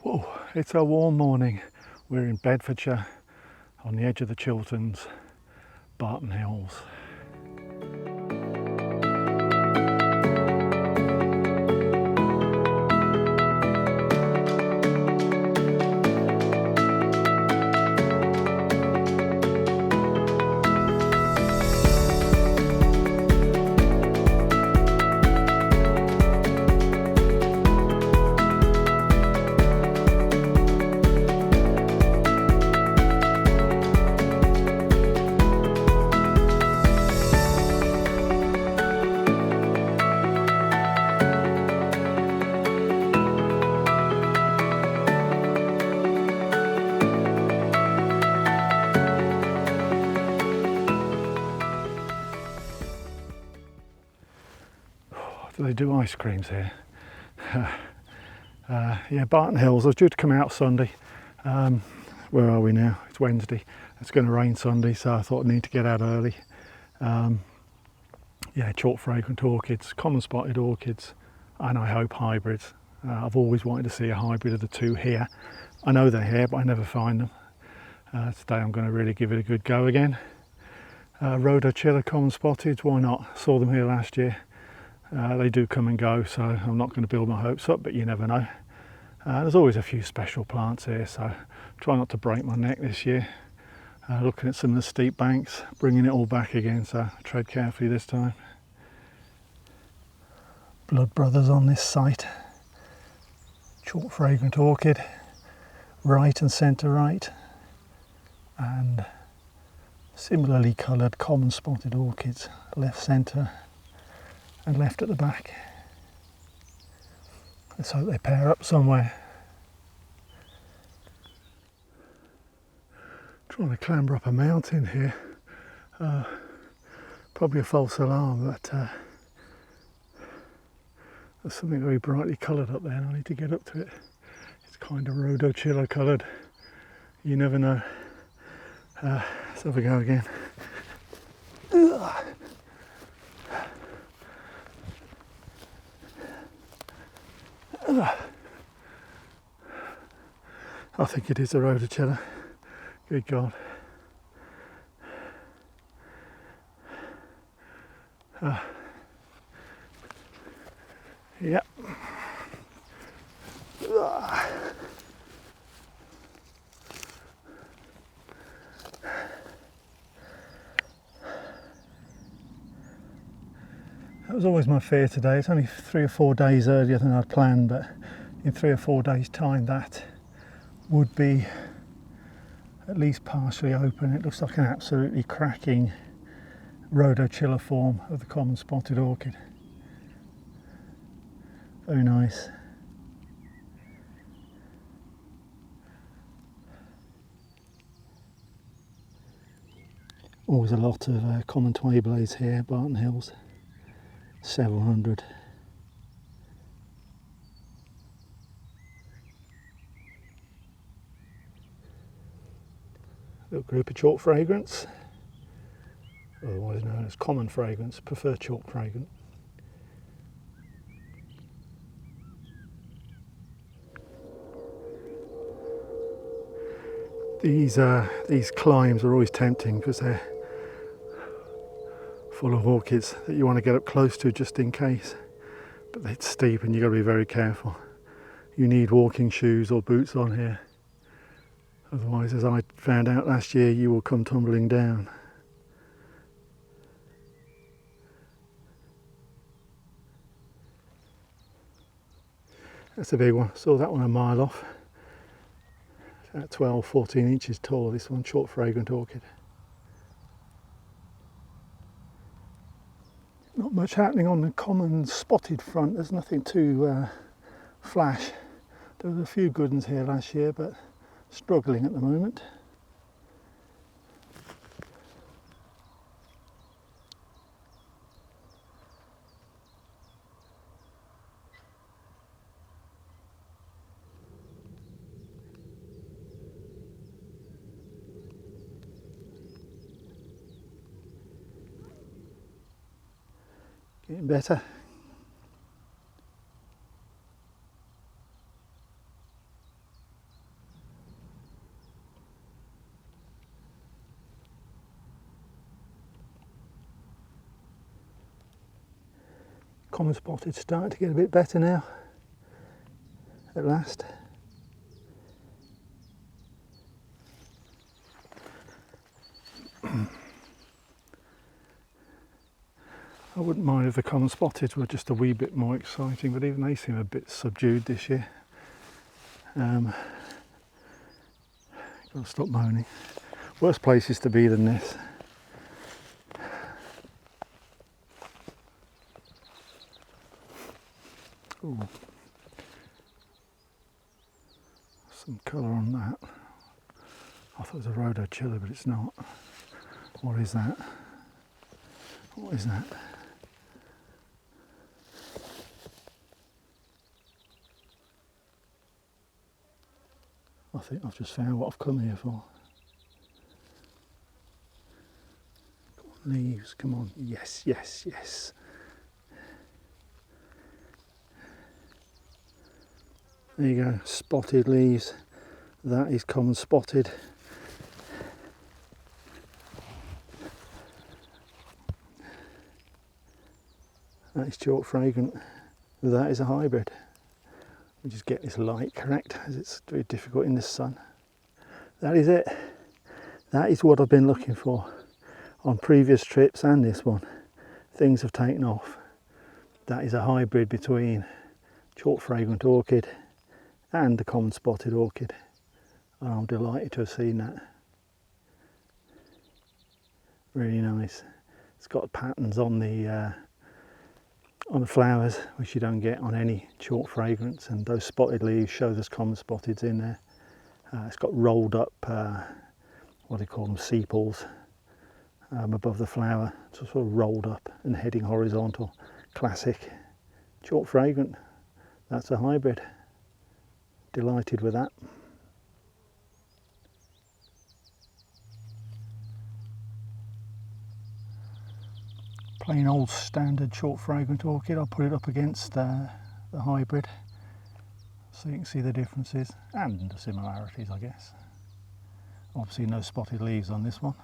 Whoa, it's a warm morning. We're in Bedfordshire on the edge of the Chilterns, Barton Hills. Do they do ice creams here? Yeah, Barton Hills. I was due to come out Sunday. Where are we now? It's Wednesday. It's going to rain Sunday, so I thought I need to get out early. Yeah, Chalk Fragrant Orchids, common spotted orchids, and I hope hybrids. I've always wanted to see a hybrid of the two here. I know they're here, but I never find them. Today I'm going to really give it a good go again. Rhodochilla common spotted, why not? Saw them here last year. They do come and go, so I'm not going to build my hopes up, but you never know. There's always a few special plants here, so try not to break my neck this year. Looking at some of the steep banks, bringing it all back again, so tread carefully this time. Blood brothers on this site. Chalk Fragrant Orchid, right and centre right, and similarly coloured common spotted orchids, left centre and left at the back. Let's hope they pair up somewhere. Trying to clamber up a mountain here. Probably a false alarm, but there's something very brightly coloured up there and I need to get up to it. It's kind of Rhodochilla coloured. You never know. Let's have a go again. I think it is a Rhodochilla. Good God. Yep. That was always my fear today. It's only 3 or 4 days earlier than I'd planned, but in 3 or 4 days' time that would be at least partially open. It looks like an absolutely cracking Rhodochilla form of the common spotted orchid. Very nice. Always a lot of common Twayblades here, Barton Hills. Several hundred. Little group of chalk fragrants, otherwise known as common fragrants, prefer chalk fragrant. These climbs are always tempting because they're full of orchids that you want to get up close to just in case, but it's steep and you've got to be very careful. You need walking shoes or boots on here, otherwise, as I found out last year, you will come tumbling down. That's a big one. Saw that one a mile off. It's about 12, 14 inches tall, this one, Chalk Fragrant Orchid. Not much happening on the common spotted front. There's nothing too flash. There was a few good ones here last year, but struggling at the moment. Getting better. common spotted starting to get a bit better now, at last. I wouldn't mind if the common spotted were just a wee bit more exciting, but even they seem a bit subdued this year. Gotta stop moaning. Worse places to be than this. Ooh. Some colour on that. I thought it was a rhodochilla, but it's not. What is that? What is that? I think I've just found what I've come here for. Come on, leaves, come on. Yes, yes, yes. There you go, spotted leaves. That is common spotted. That is Chalk Fragrant. That is a hybrid. We just get this light correct, as it's very difficult in the sun. That is it. That is what I've been looking for on previous trips and this one. Things have taken off. That is a hybrid between Chalk Fragrant Orchid and the common spotted orchid. And I'm delighted to have seen that. Really nice. It's got patterns on the flowers, which you don't get on any Chalk Fragrance, and those spotted leaves show there's common spotteds in there. It's got rolled up, what do you call them, sepals above the flower, so sort of rolled up and heading horizontal. Classic Chalk Fragrant. That's a hybrid. Delighted with that. Plain old standard Chalk Fragrant Orchid. I'll put it up against the hybrid so you can see the differences and the similarities, I guess. Obviously no spotted leaves on this one.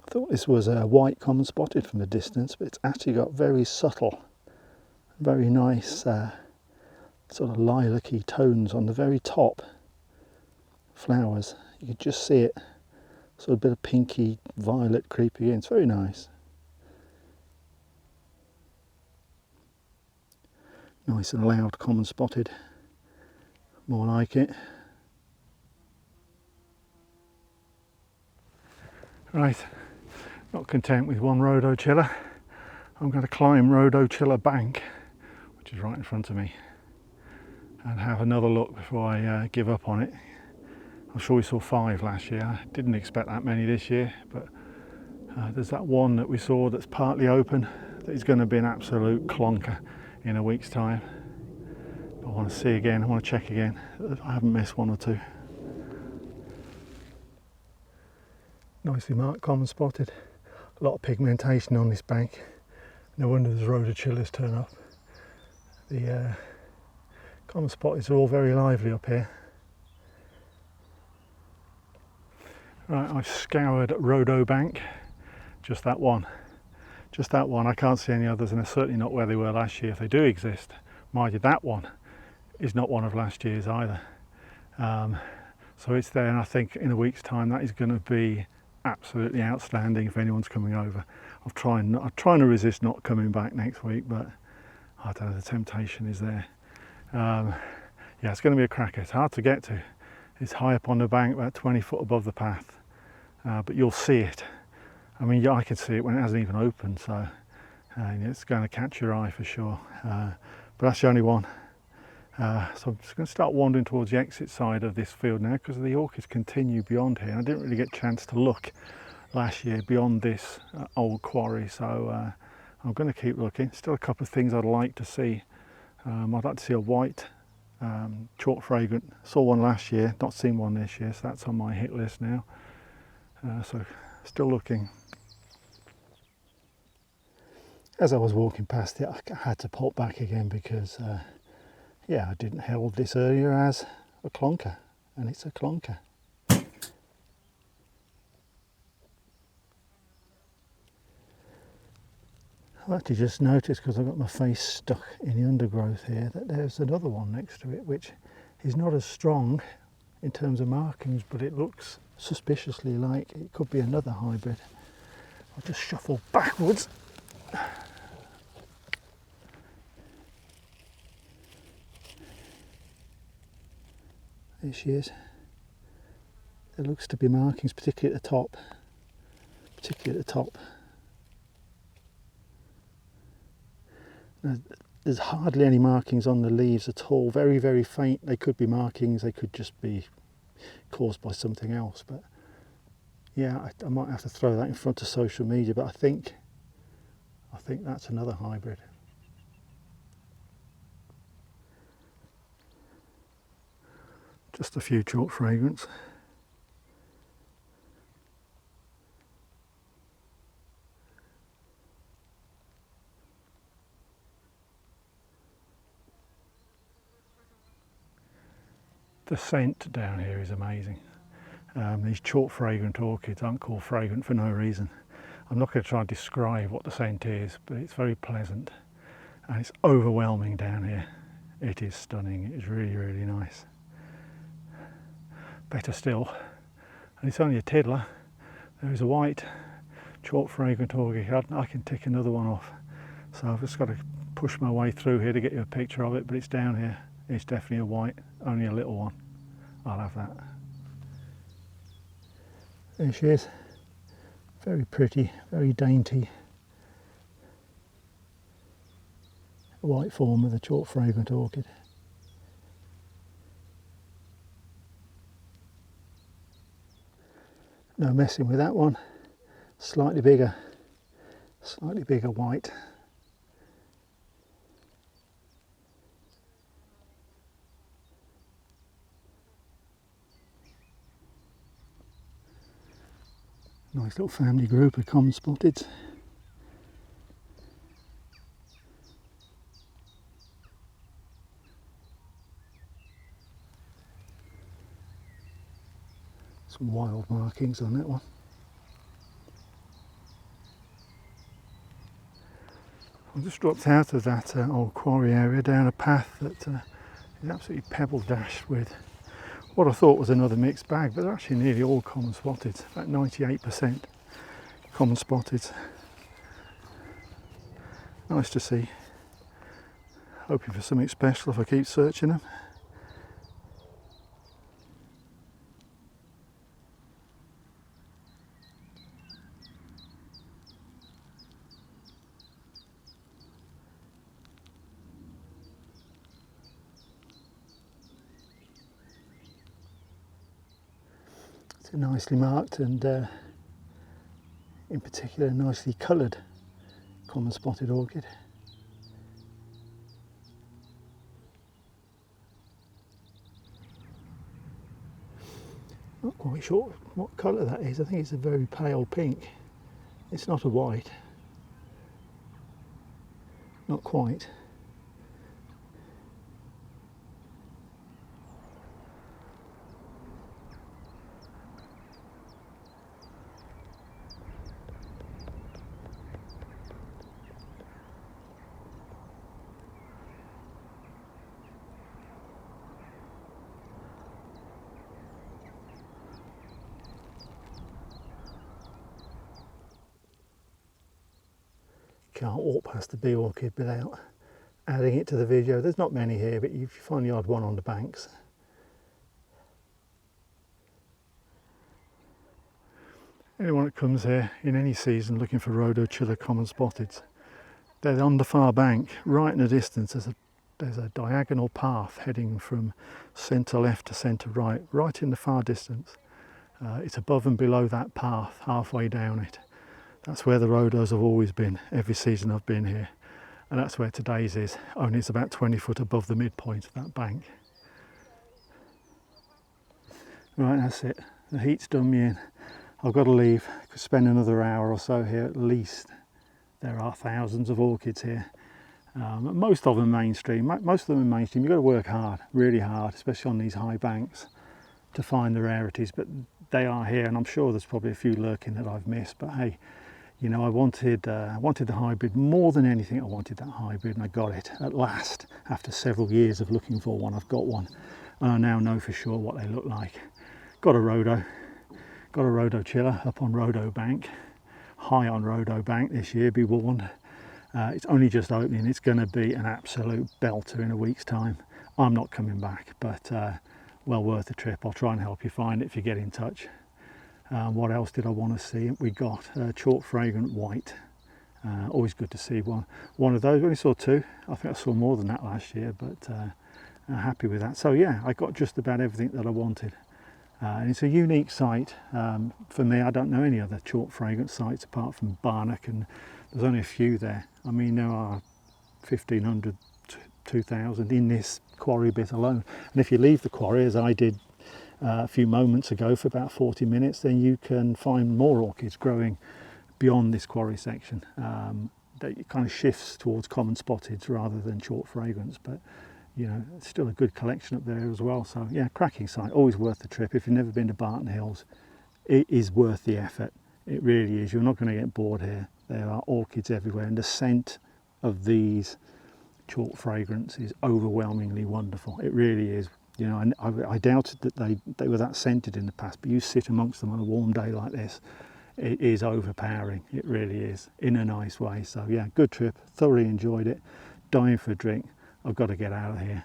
I thought this was a white common spotted from a distance, but it's actually got very subtle, very nice sort of lilac-y tones on the very top flowers. You can just see it, sort of a bit of pinky violet creeping in. It's very nice. Nice and loud common spotted, more like it. Right, not content with one rhodochilla, I'm going to climb Rhodochilla Bank, which is right in front of me, and have another look before I give up on it. I'm sure we saw 5 last year. I didn't expect that many this year, but there's that one that we saw that's partly open that is going to be an absolute clunker in a week's time. I want to see again, I want to check again. I haven't missed 1 or 2. Nicely marked common spotted. A lot of pigmentation on this bank. No wonder there's rhodochillas turn up. The common spotted are all very lively up here. Right, I've scoured Rhodo Bank, just that one. Just that one, I can't see any others, and they're certainly not where they were last year, if they do exist. Mind you, that one is not one of last year's either. So it's there, and I think in a week's time that is going to be absolutely outstanding if anyone's coming over. I'm trying to resist not coming back next week, but I don't know, the temptation is there. Yeah, it's going to be a cracker. It's hard to get to. It's high up on the bank, about 20 foot above the path, but you'll see it. I mean, I can see it when it hasn't even opened, so it's going to catch your eye for sure. But that's the only one. So I'm just going to start wandering towards the exit side of this field now, because the orchids continue beyond here. And I didn't really get a chance to look last year beyond this old quarry, so I'm going to keep looking. Still a couple of things I'd like to see. I'd like to see a white Chalk Fragrant. Saw one last year, not seen one this year, so that's on my hit list now. So still looking. As I was walking past it, I had to pop back again because yeah, I didn't herald this earlier as a clunker, and it's a clunker. I've actually just noticed, because I've got my face stuck in the undergrowth here, that there's another one next to it which is not as strong in terms of markings, but it looks suspiciously like it could be another hybrid. I'll just shuffle backwards. There she is. There looks to be markings, particularly at the top. Now, there's hardly any markings on the leaves at all. Very, very faint. They could be markings. They could just be caused by something else. But yeah, I might have to throw that in front of social media. But I think that's another hybrid. Just a few chalk fragrants. The scent down here is amazing. These chalk fragrant orchids aren't called fragrant for no reason. I'm not going to try and describe what the scent is, but it's very pleasant and it's overwhelming down here. It is stunning. It's really, really nice. Better still, and it's only a tiddler, there is a white chalk fragrant orchid. I can tick another one off, so I've just got to push my way through here to get you a picture of it, but it's down here. It's definitely a white, only a little one. I'll have that. There she is. Very pretty, very dainty. A white form of the chalk fragrant orchid. No messing with that one. Slightly bigger white. Nice little family group of common spotted. Some wild markings on that one. I just dropped out of that old quarry area down a path that is absolutely pebble dashed with what I thought was another mixed bag, but they're actually nearly all common spotted, about 98% common spotted. Nice to see. Hoping for something special if I keep searching them. It's a nicely marked and in particular nicely coloured common spotted orchid. Not quite sure what colour that is. I think it's a very pale pink. It's not a white. Not quite. Can't walk past the bee orchid without adding it to the video. There's not many here, but you find the odd one on the banks. Anyone that comes here in any season looking for rhodochilla common spotteds, they're on the far bank, right in the distance. There's a diagonal path heading from centre left to centre right, right in the far distance. It's above and below that path, halfway down it. That's where the rhodos have always been, every season I've been here. And that's where today's is, only it's about 20 foot above the midpoint of that bank. Right, that's it. The heat's done me in. I've got to leave, I could spend another hour or so here at least. There are thousands of orchids here. Most of them mainstream. Most of them are mainstream. You've got to work hard, really hard, especially on these high banks, to find the rarities. But they are here, and I'm sure there's probably a few lurking that I've missed. But hey, You know, I wanted the hybrid more than anything. I wanted that hybrid, and I got it at last. After several years of looking for one, I've got one, and I now know for sure what they look like. Got a Rhodo chiller up on Rhodo Bank, high on Rhodo Bank this year, be warned. It's only just opening. It's going to be an absolute belter in a week's time. I'm not coming back, but well worth the trip. I'll try and help you find it if you get in touch. What else did I want to see? We got Chalk Fragrant White. Always good to see one of those. We only saw two. I think I saw more than that last year, but happy with that. So yeah, I got just about everything that I wanted. And it's a unique site for me. I don't know any other chalk fragrance sites apart from Barnock, and there's only a few there. I mean, there are 1,500, 2,000 in this quarry bit alone. And if you leave the quarry, as I did a few moments ago for about 40 minutes, then you can find more orchids growing beyond this quarry section. That kind of shifts towards common spotteds rather than chalk fragrance, but you know, it's still a good collection up there as well. So yeah, cracking site, always worth the trip. If you've never been to Barton Hills, it is worth the effort. It really is. You're not going to get bored here. There are orchids everywhere, and the scent of these chalk fragrance is overwhelmingly wonderful. It really is. You know, I doubted that they were that scented in the past, but you sit amongst them on a warm day like this, it is overpowering. It really is, in a nice way. So yeah, good trip, thoroughly enjoyed it, dying for a drink. I've got to get out of here.